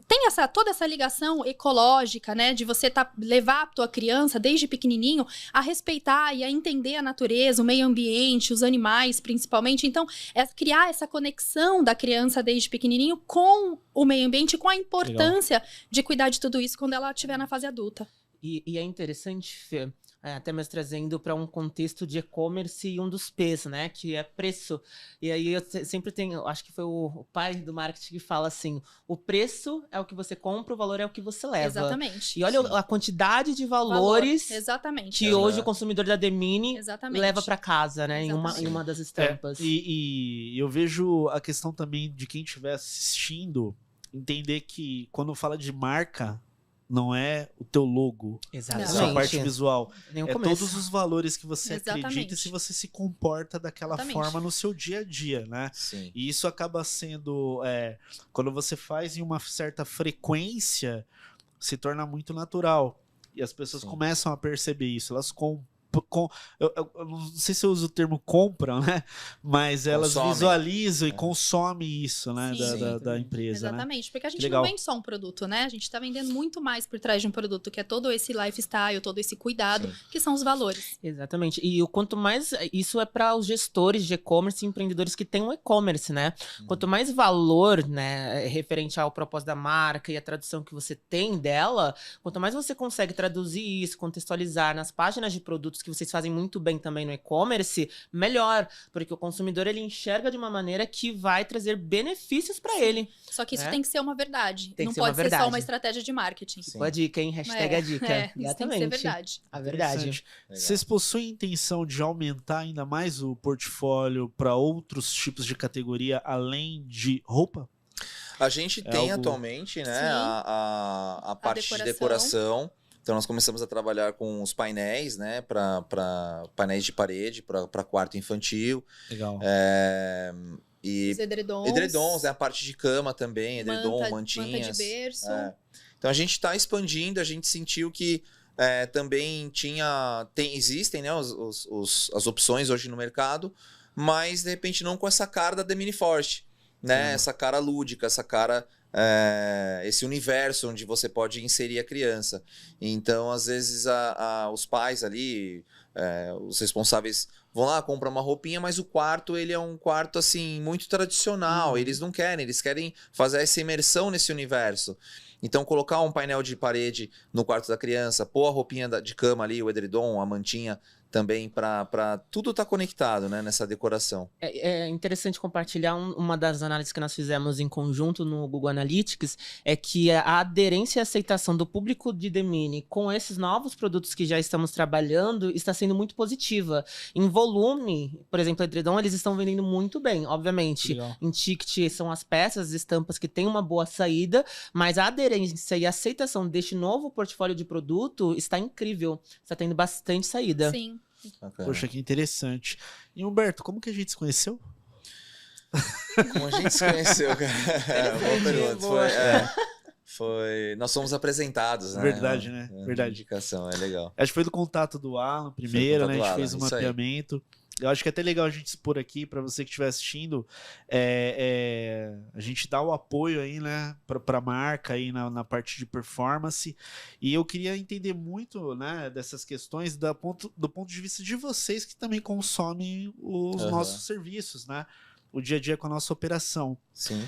tem toda essa ligação ecológica, né? De você levar a tua criança, desde pequenininho, a respeitar e a entender a natureza, o meio ambiente, os animais, principalmente. Então, criar essa conexão da criança desde pequenininho com o meio ambiente, com a importância de cuidar de tudo isso quando ela estiver na fase adulta. E é interessante, Fê, até mesmo trazendo para um contexto de e-commerce e um dos P's, né? Que é preço. E aí eu sempre tenho, acho que foi o pai do marketing que fala assim: o preço é o que você compra, o valor é o que você leva. Exatamente. E olha a quantidade de valores Exatamente. que hoje o consumidor da Demini Exatamente. leva para casa, né? Em uma das estampas. E eu vejo a questão também de quem estiver assistindo entender que quando fala de marca, não é o teu logo, Exatamente. a sua parte visual. Nem o É começo. todos os valores que você Exatamente. acredita e se você se comporta daquela Exatamente. forma no seu dia a dia, né? Sim. E isso acaba sendo, quando você faz em uma certa frequência, se torna muito natural. E as pessoas Sim. começam a perceber isso. Elas eu não sei se eu uso o termo compram, né? Mas elas Consomem. visualizam e consomem isso, né? Sim. Da empresa, né? Exatamente, porque a gente Legal. não vende só um produto, né? A gente tá vendendo muito mais por trás de um produto, que é todo esse lifestyle, todo esse cuidado, Sim. que são os valores. Exatamente. E o quanto mais. Isso é para os gestores de e-commerce e empreendedores que têm um e-commerce, né? Quanto mais valor, né, referente ao propósito da marca e a tradução que você tem dela, quanto mais você consegue traduzir isso, contextualizar nas páginas de produtos que vocês fazem muito bem também no e-commerce, melhor. Porque o consumidor ele enxerga de uma maneira que vai trazer benefícios para ele. Só que isso É. tem que ser uma verdade. Tem que não ser uma pode ser verdade. só uma estratégia de marketing. Sim. Ficou a dica, hein? Hashtag a dica. Isso tem que Exatamente. ser verdade. A verdade. Interessante. Legal. Vocês possuem intenção de aumentar ainda mais o portfólio para outros tipos de categoria além de roupa? A gente tem algo- atualmente, né, Sim. a parte de decoração. Então nós começamos a trabalhar com os painéis, né, para painéis de parede, para quarto infantil. Legal. E Os edredons. edredons, né, a parte de cama também, edredom, manta mantinhas. de berço. Então a gente está expandindo, a gente sentiu que também existem, né, as opções hoje no mercado, mas de repente não com essa cara da The Mini Forest, né? Essa cara lúdica, essa cara esse universo onde você pode inserir a criança. Então, às vezes, os pais ali, os responsáveis vão lá, compram uma roupinha, mas o quarto, ele é um quarto, assim, muito tradicional. Eles não querem, eles querem fazer essa imersão nesse universo. Então, colocar um painel de parede no quarto da criança, pôr a roupinha de cama ali, o edredom, a mantinha, também para tudo tá conectado, né, nessa decoração. É interessante compartilhar uma das análises que nós fizemos em conjunto no Google Analytics, é que a aderência e aceitação do público de The Mini com esses novos produtos que já estamos trabalhando está sendo muito positiva. Em volume, por exemplo, edredom, eles estão vendendo muito bem, obviamente. Legal. Em ticket são as peças, as estampas que têm uma boa saída, mas a aderência e a aceitação deste novo portfólio de produto está incrível. Está tendo bastante saída. Sim. Bacana. Poxa, que interessante. E Humberto, como que a gente se conheceu? Como a gente se conheceu, cara? Boa pergunta. Boa. Nós somos apresentados, né? Verdade, né? Verdade. Indicação, é legal. Acho que foi do contato do Alan primeiro, né? A gente Alan, fez um isso aí. mapeamento. Eu acho que é até legal a gente expor aqui para você que estiver assistindo. A gente dá o apoio aí, né, para a marca aí na parte de performance. E eu queria entender muito, né, dessas questões do ponto de vista de vocês que também consomem os nossos serviços, né? O dia a dia com a nossa operação. Sim.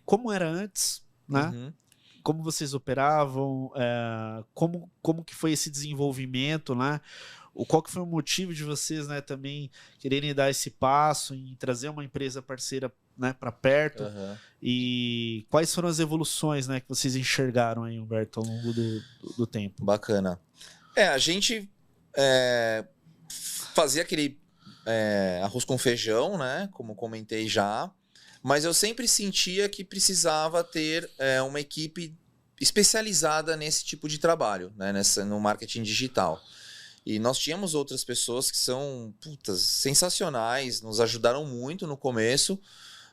Como era antes, né? Uhum. Como vocês operavam, como que foi esse desenvolvimento, né? Qual que foi o motivo de vocês, né, também quererem dar esse passo em trazer uma empresa parceira, né, para perto? Uhum. E quais foram as evoluções, né, que vocês enxergaram aí, Humberto, ao longo do tempo? Bacana. A gente fazia aquele arroz com feijão, né, como comentei já, mas eu sempre sentia que precisava ter uma equipe especializada nesse tipo de trabalho, né, no marketing digital. E nós tínhamos outras pessoas que são sensacionais, nos ajudaram muito no começo,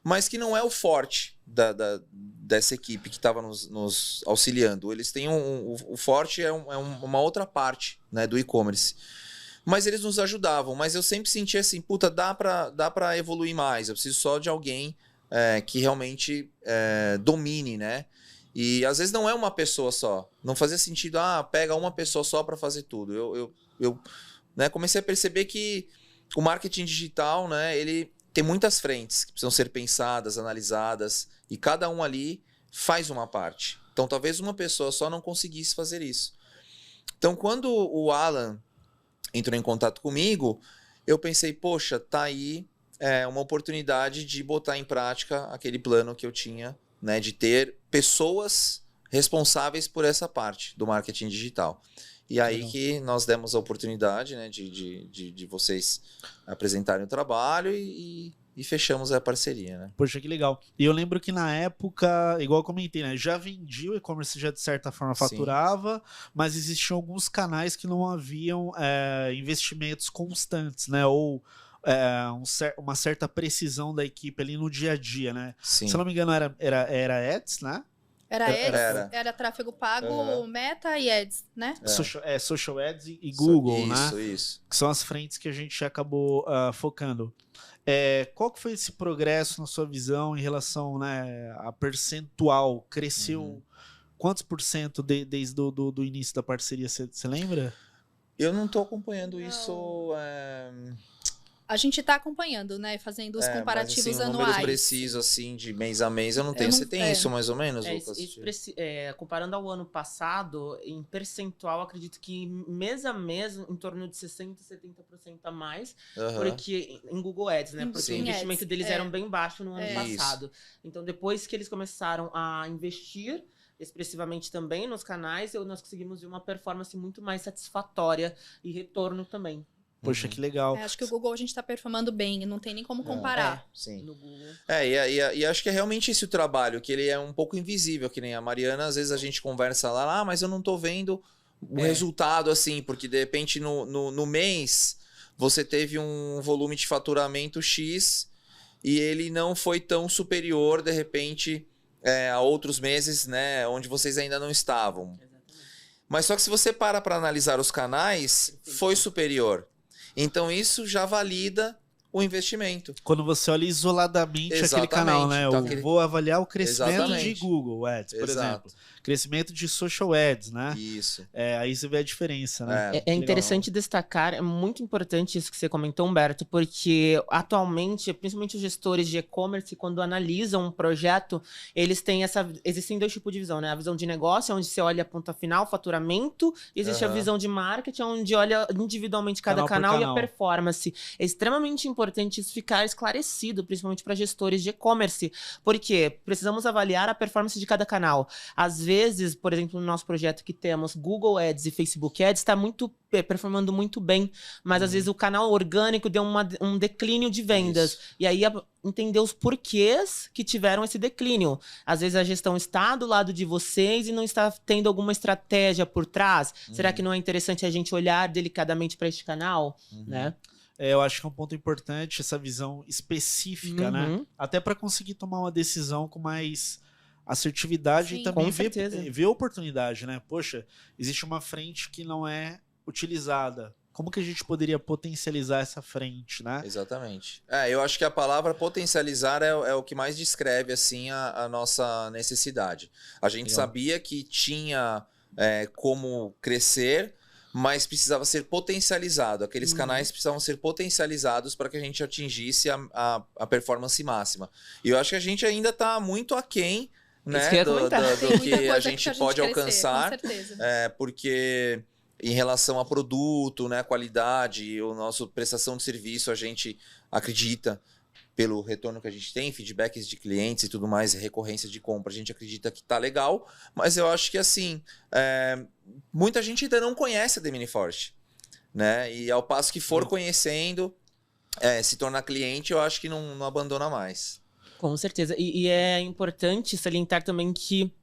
mas que não é o forte dessa equipe que estava nos auxiliando. Eles têm o forte é uma outra parte, né, do e-commerce. Mas eles nos ajudavam, mas eu sempre sentia assim, dá para evoluir mais, eu preciso só de alguém que realmente domine, né? E às vezes não é uma pessoa só. Não fazia sentido, pega uma pessoa só para fazer tudo. Eu né, comecei a perceber que o marketing digital, né, ele tem muitas frentes que precisam ser pensadas, analisadas, e cada um ali faz uma parte. Então talvez uma pessoa só não conseguisse fazer isso. Então quando o Alan entrou em contato comigo, eu pensei, poxa, tá aí uma oportunidade de botar em prática aquele plano que eu tinha, né, de ter pessoas responsáveis por essa parte do marketing digital. E aí que nós demos a oportunidade, né, de vocês apresentarem o trabalho e fechamos a parceria, né? Poxa, que legal. E eu lembro que na época, igual eu comentei, né, já vendia, o e-commerce já de certa forma faturava, mas existiam alguns canais que não haviam investimentos constantes, né, ou uma certa precisão da equipe ali no dia a dia, né? Sim. Se eu não me engano, era ads, né? Era tráfego pago, Meta e Ads, né? Social Ads e Google, né? Isso. Que são as frentes que a gente acabou focando. Qual que foi esse progresso na sua visão em relação, né, a percentual? Cresceu quantos por cento desde o início da parceria? Você lembra? Eu não estou acompanhando isso. A gente está acompanhando, né? Fazendo os comparativos mas, assim, anuais. Números precisos, assim, de mês a mês, eu não tenho. Você tem isso mais ou menos, Lucas? Comparando ao ano passado, em percentual, acredito que mês a mês, em torno de 60%, 70% a mais, porque em Google Ads, né? Porque o investimento deles era bem baixo no ano passado. Então, depois que eles começaram a investir expressivamente também nos canais, nós conseguimos ver uma performance muito mais satisfatória e retorno também. Poxa, que legal. Acho que o Google a gente tá performando bem, não tem nem como comparar. Sim. No Google. E acho que é realmente esse o trabalho, que ele é um pouco invisível, que nem a Mariana, às vezes a gente conversa lá, mas eu não tô vendo o resultado assim, porque de repente no mês você teve um volume de faturamento X e ele não foi tão superior, de repente, a outros meses, né, onde vocês ainda não estavam. Exatamente. Mas só que se você para analisar os canais, foi superior. Então isso já valida o investimento. Quando você olha isoladamente aquele canal, né? Então, Eu vou avaliar o crescimento Exatamente. de Google Ads, por Exato. exemplo. Crescimento de social ads, né? Isso. Aí você vê a diferença, né? É interessante destacar, é muito importante isso que você comentou, Humberto, porque atualmente, principalmente os gestores de e-commerce, quando analisam um projeto, eles têm existem dois tipos de visão, né? A visão de negócio, onde você olha a ponta final, faturamento, e existe a visão de marketing, onde olha individualmente cada canal e a performance. É extremamente importante isso ficar esclarecido, principalmente para gestores de e-commerce, porque precisamos avaliar a performance de cada canal. Às vezes, por exemplo, no nosso projeto que temos Google Ads e Facebook Ads, está performando muito bem, mas às vezes o canal orgânico deu um declínio de vendas. Isso. E aí entender os porquês que tiveram esse declínio. Às vezes a gestão está do lado de vocês e não está tendo alguma estratégia por trás. Será que não é interessante a gente olhar delicadamente para este canal, né? Eu acho que é um ponto importante essa visão específica, né? Até para conseguir tomar uma decisão com mais assertividade. Sim, e também com certeza. ver oportunidade, né? Poxa, existe uma frente que não é utilizada. Como que a gente poderia potencializar essa frente, né? Exatamente. Eu acho que a palavra potencializar é o que mais descreve assim a nossa necessidade. A gente sabia que tinha como crescer, mas precisava ser potencializado. Aqueles canais precisavam ser potencializados para que a gente atingisse a performance máxima. E eu acho que a gente ainda está muito aquém, né, do que a gente pode alcançar. Com certeza. Porque em relação a produto, né, qualidade, a nossa prestação de serviço, a gente acredita, pelo retorno que a gente tem, feedbacks de clientes e tudo mais, recorrência de compra, a gente acredita que tá legal, mas eu acho que assim, muita gente ainda não conhece a The Mini Forest, né? E ao passo que for conhecendo, se tornar cliente, eu acho que não abandona mais. Com certeza. E é importante salientar também que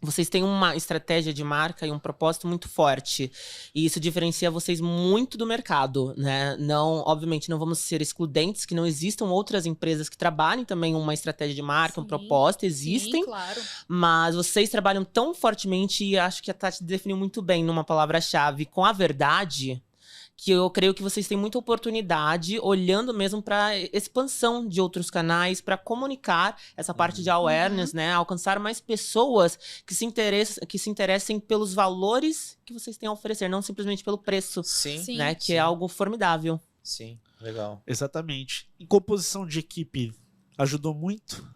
vocês têm uma estratégia de marca e um propósito muito forte. E isso diferencia vocês muito do mercado, né? Não, obviamente, não vamos ser excludentes, que não existam outras empresas que trabalhem também uma estratégia de marca, um propósito, existem. Sim, claro. Mas vocês trabalham tão fortemente, e acho que a Tati definiu muito bem numa palavra-chave, com a verdade, que eu creio que vocês têm muita oportunidade, olhando mesmo para expansão de outros canais, para comunicar essa parte de awareness, né? Alcançar mais pessoas que se interessem pelos valores que vocês têm a oferecer, não simplesmente pelo preço, Sim. né? Que é algo formidável. Sim, legal. Exatamente. Em composição de equipe, ajudou muito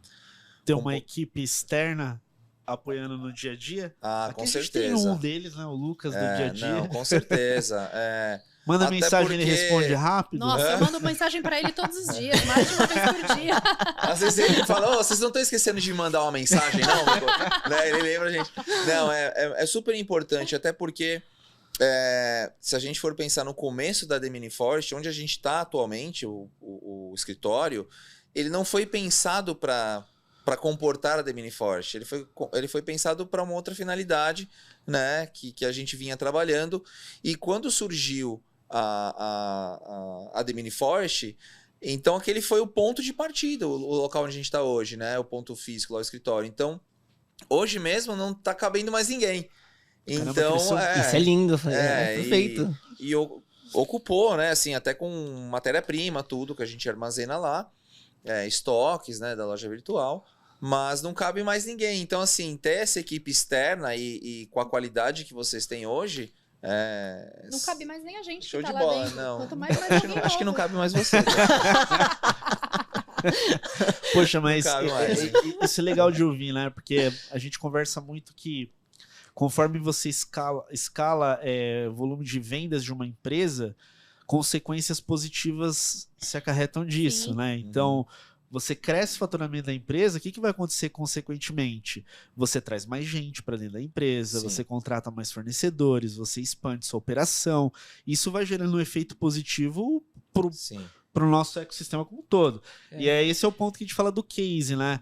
ter uma equipe externa apoiando no dia a dia? Com a gente certeza. tem um deles, né? O Lucas, do dia a dia. Não, com certeza. Manda Até mensagem, ele responde rápido. Nossa, eu mando mensagem pra ele todos os dias, mais de uma vez por dia. Às vezes ele fala, vocês não estão esquecendo de mandar uma mensagem, não? Né? Ele lembra a gente. Não, é super importante, até porque se a gente for pensar no começo da The Mini Forest, onde a gente está atualmente, o escritório, ele não foi pensado para comportar a The Mini Forest. Ele foi pensado para uma outra finalidade, né, que a gente vinha trabalhando. E quando surgiu a The Mini Forest, então aquele foi o ponto de partida, o local onde a gente está hoje, né, o ponto físico lá, o escritório. Então, hoje mesmo não está cabendo mais ninguém. Caramba, Então, Isso é lindo, é perfeito. E ocupou, né, assim, até com matéria-prima, tudo que a gente armazena lá, estoques, né, da loja virtual. Mas não cabe mais ninguém. Então, assim, ter essa equipe externa e com a qualidade que vocês têm hoje... Não cabe mais nem a gente. Show que tá de lá bola, dentro. não. Quanto mais alguém Acho que não novo. cabe mais você. Poxa, mas cabe mais. isso é legal de ouvir, né? Porque a gente conversa muito que conforme você escala volume de vendas de uma empresa, consequências positivas se acarretam disso, Sim. né? Então, você cresce o faturamento da empresa, o que vai acontecer consequentemente? Você traz mais gente para dentro da empresa, Sim. você contrata mais fornecedores, você expande sua operação. Isso vai gerando um efeito positivo Sim. para o nosso ecossistema como um todo. E esse é o ponto que a gente fala do case, né?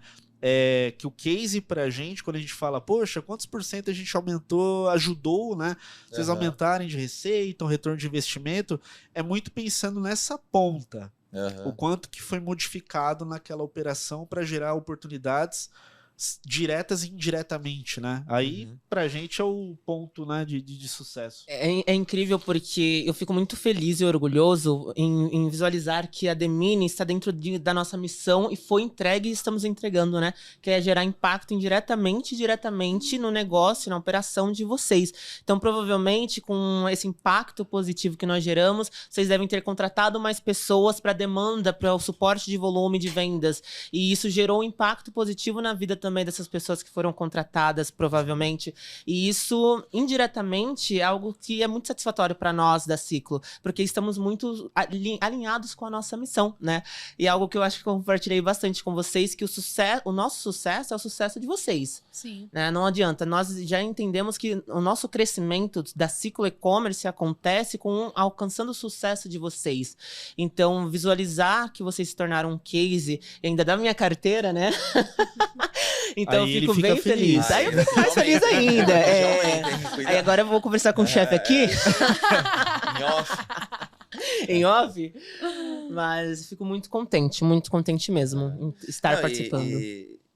Que o case pra gente, quando a gente fala, poxa, quantos por cento a gente aumentou, ajudou, né? Vocês aumentarem de receita, um retorno de investimento, é muito pensando nessa ponta. O quanto que foi modificado naquela operação para gerar oportunidades diretas e indiretamente, né? Aí, pra gente, é o ponto, né, de sucesso. É incrível porque eu fico muito feliz e orgulhoso em visualizar que a Demini está dentro da nossa missão e foi entregue e estamos entregando, né? Que é gerar impacto indiretamente e diretamente no negócio, na operação de vocês. Então, provavelmente, com esse impacto positivo que nós geramos, vocês devem ter contratado mais pessoas para demanda, para o suporte de volume de vendas. E isso gerou um impacto positivo na vida também dessas pessoas que foram contratadas, provavelmente. E isso, indiretamente, é algo que é muito satisfatório para nós da Ciclo, porque estamos muito alinhados com a nossa missão, né? E é algo que eu acho que eu compartilhei bastante com vocês, que o nosso sucesso é o sucesso de vocês. Sim. Né? Não adianta. Nós já entendemos que o nosso crescimento da Ciclo E-Commerce acontece alcançando o sucesso de vocês. Então, visualizar que vocês se tornaram um case, ainda da minha carteira, né? Então Aí eu fico bem feliz. Aí eu fico mais feliz ainda. Aí agora eu vou conversar com o chefe aqui. Em off. Em off. Mas fico muito contente mesmo em estar participando.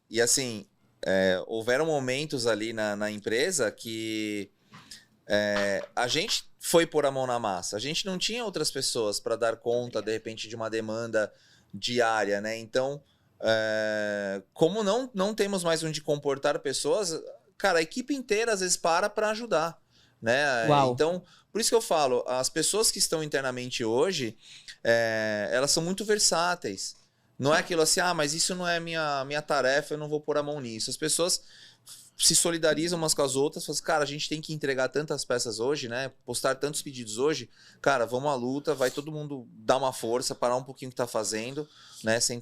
E assim, houveram momentos ali na empresa que a gente foi pôr a mão na massa. A gente não tinha outras pessoas para dar conta, de repente, de uma demanda diária, né? Então, como não temos mais onde comportar pessoas, cara, a equipe inteira às vezes para ajudar, né? Uau. Então, por isso que eu falo, as pessoas que estão internamente hoje, elas são muito versáteis. Não é aquilo assim, mas isso não é minha tarefa, eu não vou pôr a mão nisso. As pessoas se solidarizam umas com as outras, falam assim, cara, a gente tem que entregar tantas peças hoje, né? Postar tantos pedidos hoje, cara, vamos à luta, vai todo mundo dar uma força, parar um pouquinho o que tá fazendo, né? Sem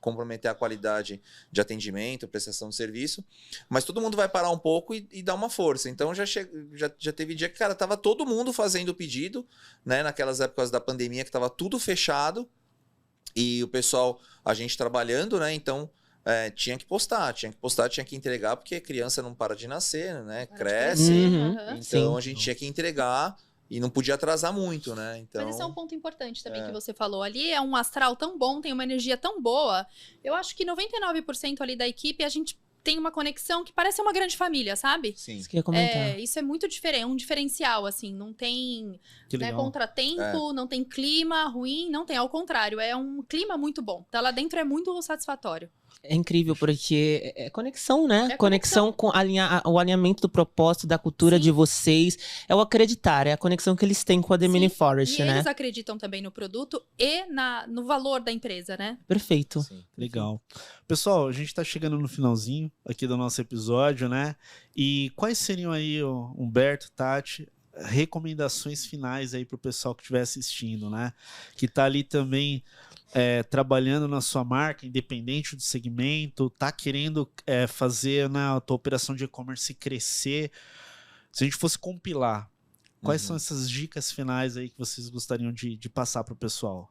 comprometer a qualidade de atendimento, prestação de serviço, mas todo mundo vai parar um pouco e dar uma força. Então já teve dia que, cara, tava todo mundo fazendo o pedido, né? Naquelas épocas da pandemia que tava tudo fechado e o pessoal, a gente trabalhando, né? Então tinha que postar, tinha que entregar, porque a criança não para de nascer, né? Cresce. Então Sim. a gente tinha que entregar e não podia atrasar muito, né? Então, Mas esse é um ponto importante também que você falou ali. É um astral tão bom, tem uma energia tão boa. Eu acho que 99% ali da equipe, a gente tem uma conexão que parece uma grande família, sabe? sim. Isso que eu ia comentar. Isso é muito diferente, é um diferencial, assim. Não tem contratempo, não tem clima ruim, não tem. Ao contrário, é um clima muito bom. Tá lá dentro é muito satisfatório. É incrível, porque é conexão, né? É conexão com o alinhamento do propósito, da cultura de vocês. É o acreditar, é a conexão que eles têm com a Demini Forest, e né? eles acreditam também no produto e no valor da empresa, né? Perfeito. Sim. Legal. Pessoal, a gente tá chegando no finalzinho aqui do nosso episódio, né? E quais seriam aí, Humberto, Tati, recomendações finais aí pro pessoal que estiver assistindo, né? Que tá ali também trabalhando na sua marca, independente do segmento, tá querendo fazer, né, a tua operação de e-commerce crescer. Se a gente fosse compilar, quais são essas dicas finais aí que vocês gostariam de passar pro pessoal?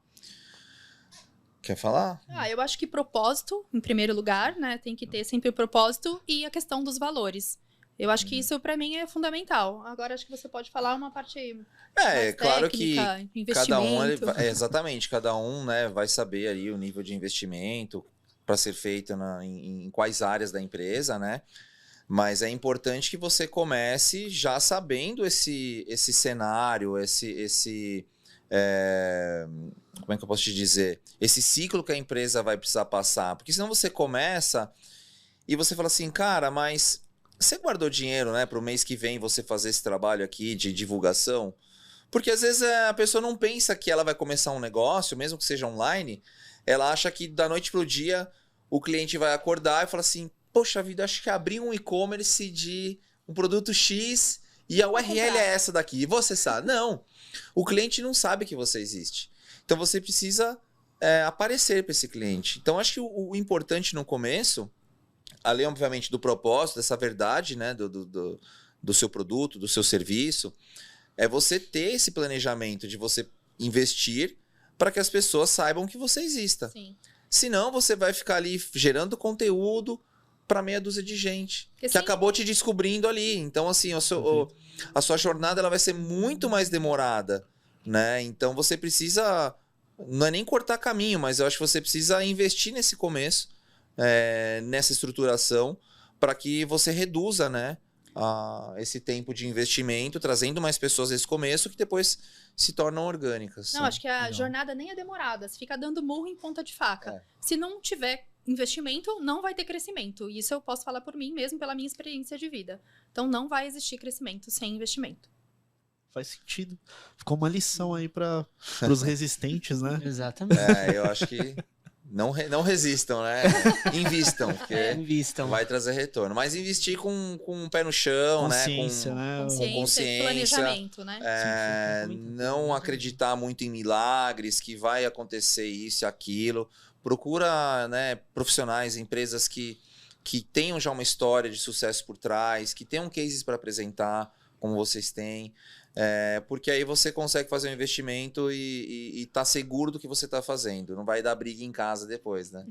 Quer falar? Eu acho que propósito, em primeiro lugar, né? Tem que ter sempre o propósito e a questão dos valores. Eu acho que isso, para mim, é fundamental. Agora, acho que você pode falar uma parte mais claro técnica, que investimento. Exatamente, cada um, né, vai saber ali o nível de investimento para ser feito em quais áreas da empresa, né? Mas é importante que você comece já sabendo esse cenário, como é que eu posso te dizer? Esse ciclo que a empresa vai precisar passar. Porque senão você começa e você fala assim, cara, mas você guardou dinheiro, né, para o mês que vem você fazer esse trabalho aqui de divulgação? Porque às vezes a pessoa não pensa que ela vai começar um negócio, mesmo que seja online, ela acha que da noite pro dia o cliente vai acordar e falar assim, poxa vida, acho que abri um e-commerce de um produto X e a URL é essa daqui. E você sabe? Não, o cliente não sabe que você existe. Então você precisa aparecer para esse cliente. Então acho que o importante no começo, além, obviamente, do propósito, dessa verdade, né, do seu produto, do seu serviço, é você ter esse planejamento de você investir para que as pessoas saibam que você exista. Sim. Senão, você vai ficar ali gerando conteúdo para meia dúzia de gente que acabou te descobrindo ali. Então, assim, a sua jornada ela vai ser muito mais demorada, né? Então, você precisa, não é nem cortar caminho, mas eu acho que você precisa investir nesse começo, nessa estruturação para que você reduza, né, esse tempo de investimento, trazendo mais pessoas nesse começo que depois se tornam orgânicas. Não, né? acho que a Legal. jornada nem é demorada. Você fica dando murro em ponta de faca. É. Se não tiver investimento, não vai ter crescimento. E isso eu posso falar por mim mesmo, pela minha experiência de vida. Então, não vai existir crescimento sem investimento. Faz sentido. Ficou uma lição aí para os resistentes, né? Exatamente. Eu acho que não resistam, né? Invistam, porque Invistam. vai trazer retorno. Mas investir com o pé no chão, Consciência, né? né? Consciência e planejamento, né? Sim, sim, Não acreditar muito em milagres, que vai acontecer isso e aquilo. Procura, né, profissionais, empresas que tenham já uma história de sucesso por trás, que tenham cases para apresentar, como vocês têm. Porque aí você consegue fazer um investimento e tá seguro do que você tá fazendo. Não vai dar briga em casa depois, né?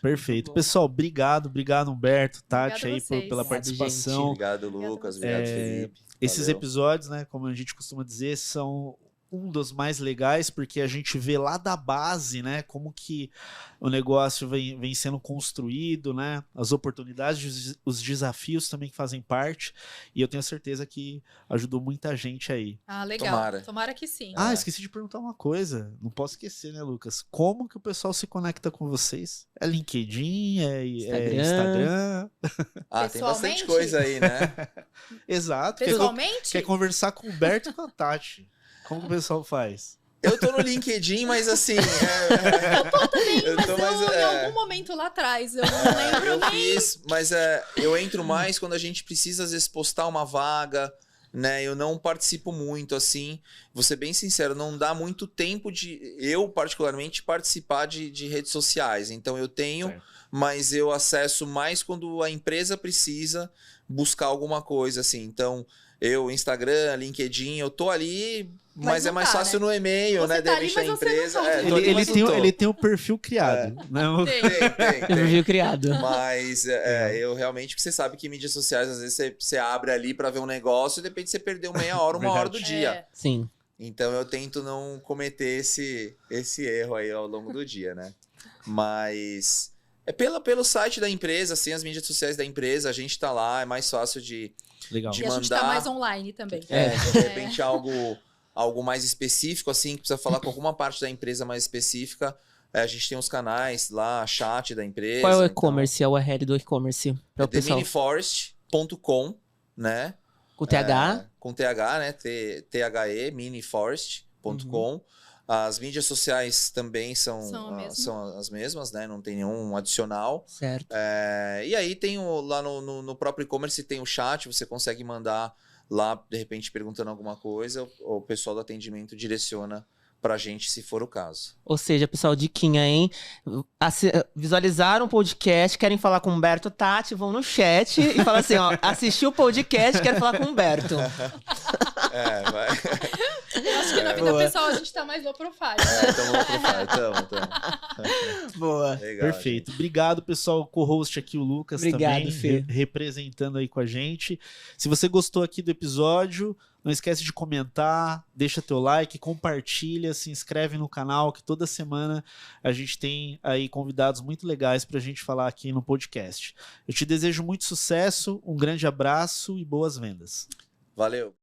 Perfeito. Pessoal, obrigado Humberto, Tati, Obrigada a aí vocês. pela Obrigado, participação. Obrigado, Lucas. Obrigado, Felipe. Esses Valeu. episódios, né, como a gente costuma dizer, são um dos mais legais, porque a gente vê lá da base, né, como que o negócio vem sendo construído, né, as oportunidades, os desafios também que fazem parte, e eu tenho certeza que ajudou muita gente aí. Ah, legal. Tomara. Tomara que sim. Ah, esqueci de perguntar uma coisa, não posso esquecer, né, Lucas? Como que o pessoal se conecta com vocês? É LinkedIn? É Instagram? Tem bastante Pessoalmente? coisa aí, né? Exato. Pessoalmente? Quer conversar com o Humberto e com a Tati. Como que o pessoal faz? Eu tô no LinkedIn, mas assim... Em algum momento lá atrás, eu não lembro Eu nem. fiz, mas eu entro mais quando a gente precisa, às vezes, postar uma vaga, né? Eu não participo muito, assim. Vou ser bem sincero, não dá muito tempo de eu, particularmente, participar de redes sociais. Então, eu tenho, Certo. mas eu acesso mais quando a empresa precisa buscar alguma coisa, assim. Então, Instagram, LinkedIn, eu tô ali... Mas não é mais tá, fácil né? no e-mail, Você né? tá De ali, repente da mas você não empresa. tá. Tô ali, mas não tô. Ele tem um perfil criado. Né? Tem. Perfil criado. Mas eu realmente, porque você sabe que mídias sociais, às vezes você abre ali pra ver um negócio e de repente você perdeu meia hora, uma hora do dia. É. Sim. Então eu tento não cometer esse erro aí ao longo do dia, né? Mas pelo site da empresa, assim, as mídias sociais da empresa, a gente tá lá, é mais fácil de Legal. De E a gente mandar- tá mais online também. de repente algo mais específico, assim, que precisa falar com alguma parte da empresa mais específica. A gente tem os canais lá, chat da empresa. Qual é o então, e-commerce? É o URL do e-commerce? Para o pessoal. TheMiniForest.com, né? Com TH. Com TH, né? THE, miniforest.com. As mídias sociais também são as mesmas, né? Não tem nenhum adicional. Certo. E aí tem lá no próprio e-commerce tem o chat, você consegue mandar lá, de repente, perguntando alguma coisa, o pessoal do atendimento direciona pra gente, se for o caso. Ou seja, pessoal, diquinha, hein? Visualizaram o podcast, querem falar com o Humberto, Tati, vão no chat e falam assim, ó, assistiu o podcast, quero falar com o Humberto. Vai. Eu acho que na vida Boa. pessoal a gente tá mais low profile. Né? Tamo. Boa. Legal, Perfeito. Obrigado, pessoal. Co-host aqui, o Lucas, Obrigado, também, Fê. representando aí com a gente. Se você gostou aqui do episódio, não esquece de comentar, deixa teu like, compartilha, se inscreve no canal, que toda semana a gente tem aí convidados muito legais pra gente falar aqui no podcast. Eu te desejo muito sucesso, um grande abraço e boas vendas. Valeu.